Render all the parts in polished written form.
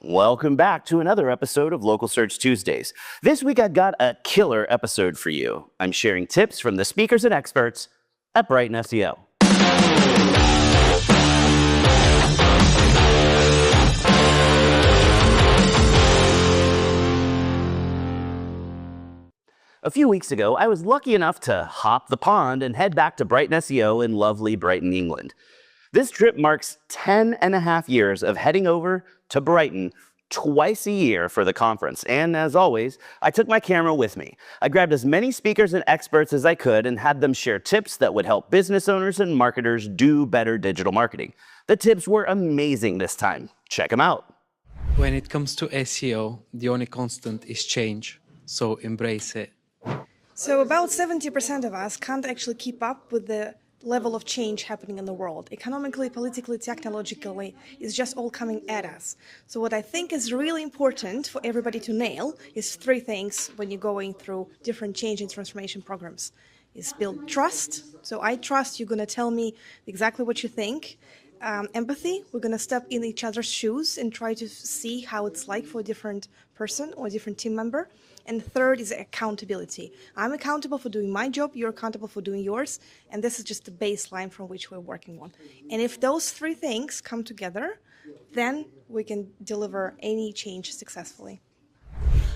Welcome back to another episode of Local Search Tuesdays. This week I've got a killer episode for you. I'm sharing tips from the speakers and experts at Brighton SEO. A few weeks ago, I was lucky enough to hop the pond and head back to Brighton SEO in lovely Brighton, England. This trip marks 10.5 years of heading over to Brighton twice a year for the conference. And as always, I took my camera with me. I grabbed as many speakers and experts as I could and had them share tips that would help business owners and marketers do better digital marketing. The tips were amazing this time. Check them out. When it comes to SEO, the only constant is change. So embrace it. So about 70% of us can't actually keep up with the level of change happening in the world. Economically, politically, technologically, it's just all coming at us. So what I think is really important for everybody to nail is 3 things when you're going through different change and transformation programs. Is build trust. So I trust you're going to tell me exactly what you think. Empathy, we're going to step in each other's shoes and try to see how it's like for a different person or a different team member. And third is accountability. I'm accountable for doing my job, you're accountable for doing yours, and this is just the baseline from which we're working on. And if those 3 things come together, then we can deliver any change successfully.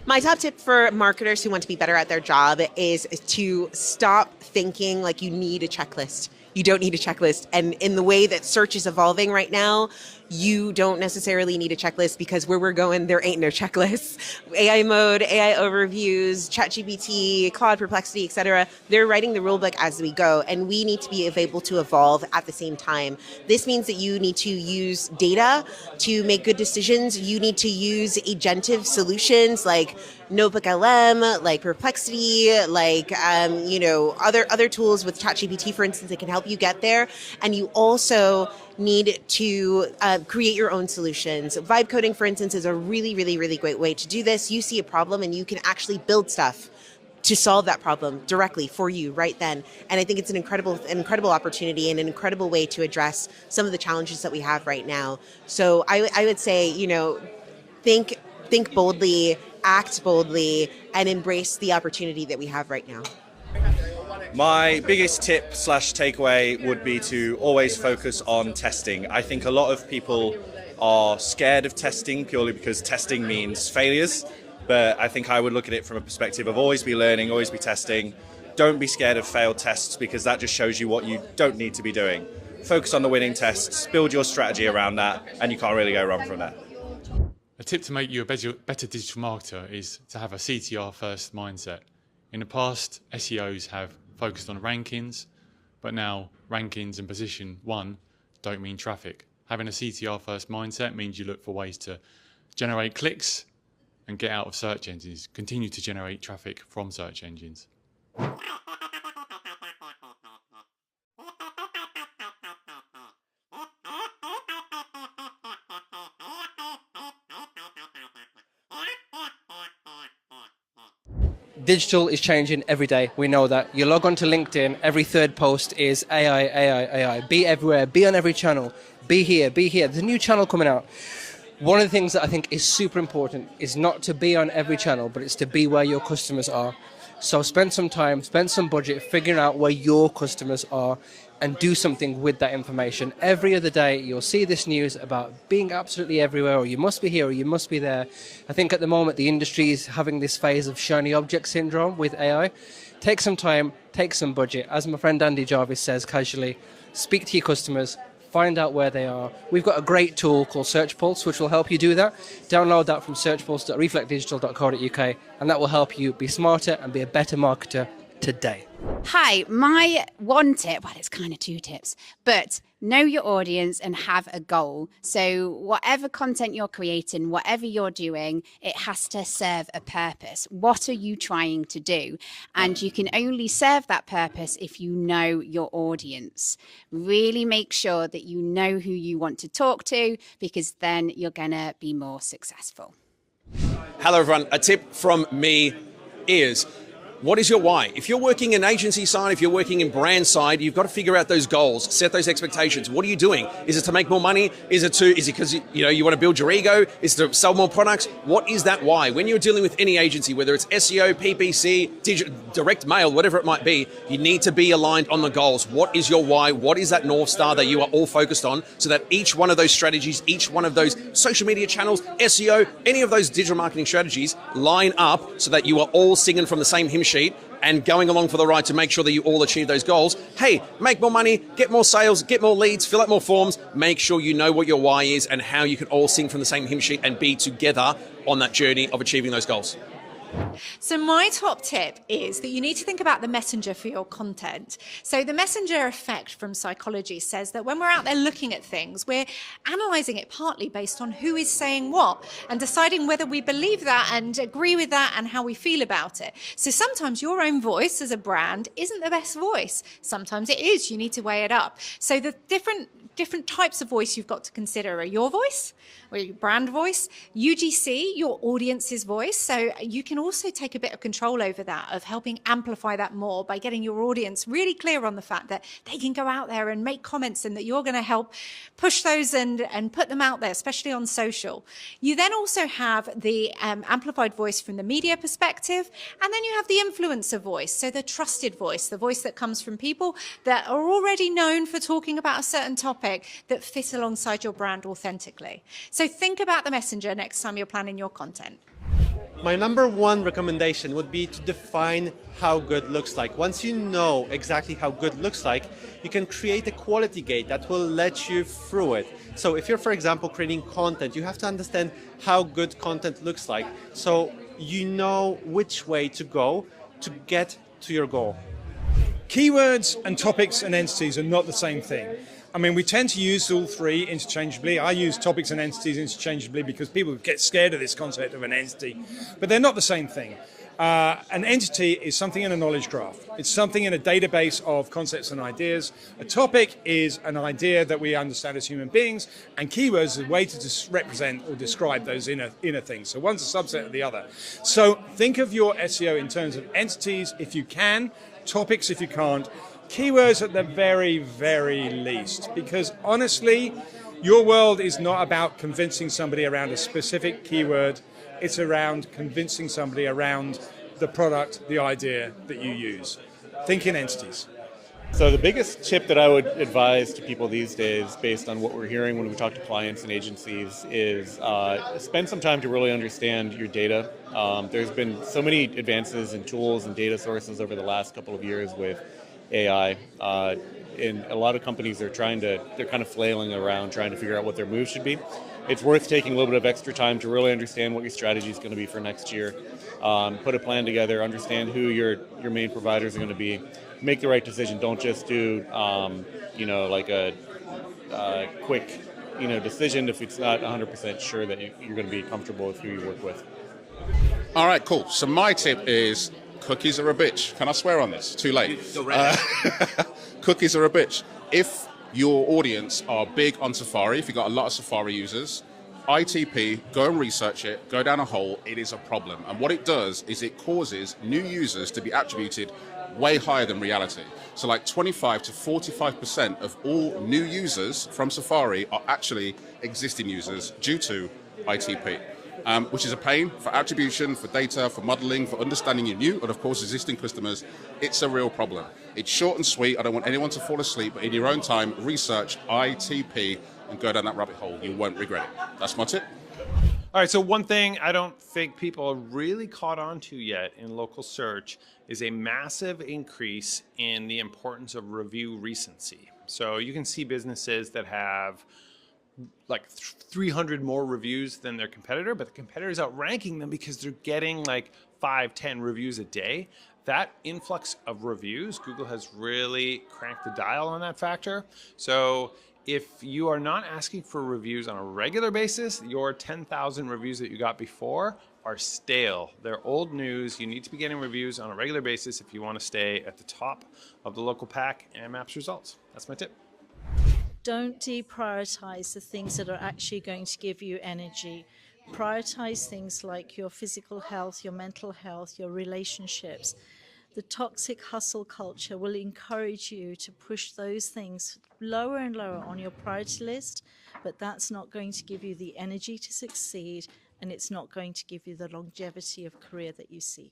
My top tip for marketers who want to be better at their job is to stop thinking like you need a checklist. You don't need a checklist. And in the way that search is evolving right now, you don't necessarily need a checklist because where we're going, there ain't no checklists. AI mode, AI overviews, ChatGPT, Claude, Perplexity, etc. They're writing the rulebook as we go, and we need to be able to evolve at the same time. This means that you need to use data to make good decisions. You need to use agentive solutions like Notebook LM, like Perplexity, like other tools with ChatGPT, for instance, that can help you get there. And you also need to create your own solutions. Vibe coding, for instance, is a really, really, really great way to do this. You see a problem and you can actually build stuff to solve that problem directly for you right then. And I think it's an incredible opportunity and an incredible way to address some of the challenges that we have right now. So I would say, think boldly, act boldly, and embrace the opportunity that we have right now. My biggest tip / takeaway would be to always focus on testing. I think a lot of people are scared of testing purely because testing means failures. But I think I would look at it from a perspective of always be learning, always be testing. Don't be scared of failed tests because that just shows you what you don't need to be doing. Focus on the winning tests, build your strategy around that, and you can't really go wrong from that. A tip to make you a better digital marketer is to have a CTR first mindset. In the past, SEOs have focused on rankings, but now rankings and position 1 don't mean traffic. Having a CTR first mindset means you look for ways to generate clicks and get out of search engines, continue to generate traffic from search engines. Digital is changing every day. We know that. You log on to LinkedIn, every 3rd post is AI, AI, AI. Be everywhere, be on every channel, be here, be here. There's a new channel coming out. One of the things that I think is super important is not to be on every channel, but it's to be where your customers are. So spend some time, spend some budget figuring out where your customers are and do something with that information. Every other day, you'll see this news about being absolutely everywhere, or you must be here, or you must be there. I think at the moment, the industry is having this phase of shiny object syndrome with AI. Take some time, take some budget. As my friend Andy Jarvis says casually, speak to your customers, find out where they are. We've got a great tool called Search Pulse, which will help you do that. Download that from searchpulse.reflectdigital.co.uk, and that will help you be smarter and be a better marketer today. Hi, my one tip, well, it's kind of 2 tips, but know your audience and have a goal. So whatever content you're creating, whatever you're doing, it has to serve a purpose. What are you trying to do? And you can only serve that purpose if you know your audience. Really make sure that you know who you want to talk to, because then you're going to be more successful. Hello, everyone. A tip from me is What is your why? If you're working in agency side, if you're working in brand side, you've got to figure out those goals, set those expectations. What are you doing? Is it to make more money? Is it because you want to build your ego? Is it to sell more products? What is that why? When you're dealing with any agency, whether it's SEO, PPC, direct mail, whatever it might be, you need to be aligned on the goals. What is your why? What is that North Star that you are all focused on, so that each one of those strategies, each one of those social media channels, SEO, any of those digital marketing strategies line up so that you are all singing from the same hymn sheet and going along for the ride to make sure that you all achieve those goals. Hey, make more money, get more sales, get more leads, fill out more forms. Make sure you know what your why is and how you can all sing from the same hymn sheet and be together on that journey of achieving those goals. So my top tip is that you need to think about the messenger for your content. So the messenger effect from psychology says that when we're out there looking at things, we're analysing it partly based on who is saying what and deciding whether we believe that and agree with that and how we feel about it. So sometimes your own voice as a brand isn't the best voice. Sometimes it is. You need to weigh it up. So the different types of voice you've got to consider are your voice, or your brand voice, UGC, your audience's voice. So you can also take a bit of control over that, of helping amplify that more by getting your audience really clear on the fact that they can go out there and make comments and that you're going to help push those and put them out there, especially on social. You then also have the amplified voice from the media perspective, and then you have the influencer voice, so the trusted voice, the voice that comes from people that are already known for talking about a certain topic that fit alongside your brand authentically. So think about the messenger next time you're planning your content. My number one recommendation would be to define how good looks like. Once you know exactly how good looks like, you can create a quality gate that will let you through it. So if you're, for example, creating content, you have to understand how good content looks like, so you know which way to go to get to your goal. Keywords and topics and entities are not the same thing. I mean, we tend to use all three interchangeably. I use topics and entities interchangeably because people get scared of this concept of an entity, but they're not the same thing. An entity is something in a knowledge graph. It's something in a database of concepts and ideas. A topic is an idea that we understand as human beings, and keywords is a way to represent or describe those inner things. So one's a subset of the other. So think of your SEO in terms of entities if you can, topics if you can't, keywords at the very, very least, because honestly, your world is not about convincing somebody around a specific keyword. It's around convincing somebody around the product, the idea that you use. Think in entities. So the biggest tip that I would advise to people these days, based on what we're hearing when we talk to clients and agencies, is spend some time to really understand your data. There's been so many advances in tools and data sources over the last couple of years with AI. And a lot of companies they're kind of flailing around trying to figure out what their move should be. It's worth taking a little bit of extra time to really understand what your strategy is going to be for next year. Put a plan together, understand who your main providers are going to be, make the right decision. Don't just do like a quick decision if it's not 100% sure that you're going to be comfortable with who you work with. All right, cool. So my tip is cookies are a bitch. Can I swear on this? Too late. Cookies are a bitch. If your audience are big on Safari, if you've got a lot of Safari users, ITP, go and research it, go down a hole, it is a problem. And what it does is it causes new users to be attributed way higher than reality. So like 25 to 45% of all new users from Safari are actually existing users due to ITP. Which is a pain for attribution, for data, for modeling, for understanding your new and of course existing customers. It's a real problem. It's short and sweet. I don't want anyone to fall asleep, but in your own time, research ITP and go down that rabbit hole. You won't regret it. That's my tip. All right, so one thing I don't think people are really caught on to yet in local search is a massive increase in the importance of review recency. So you can see businesses that have like 300 more reviews than their competitor, but the competitor's outranking them because they're getting like 5-10 reviews a day. That influx of reviews, Google has really cranked the dial on that factor. So if you are not asking for reviews on a regular basis, your 10,000 reviews that you got before are stale. They're old news. You need to be getting reviews on a regular basis if you want to stay at the top of the local pack and Maps results. That's my tip. Don't deprioritize the things that are actually going to give you energy. Prioritize things like your physical health, your mental health, your relationships. The toxic hustle culture will encourage you to push those things lower and lower on your priority list, but that's not going to give you the energy to succeed, and it's not going to give you the longevity of career that you seek.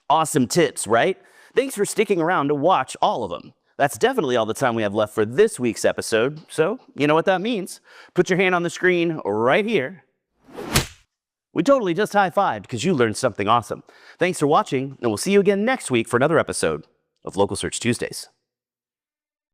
Awesome tips, right? Thanks for sticking around to watch all of them. That's definitely all the time we have left for this week's episode, so you know what that means. Put your hand on the screen right here. We totally just high-fived because you learned something awesome. Thanks for watching, and we'll see you again next week for another episode of Local Search Tuesdays.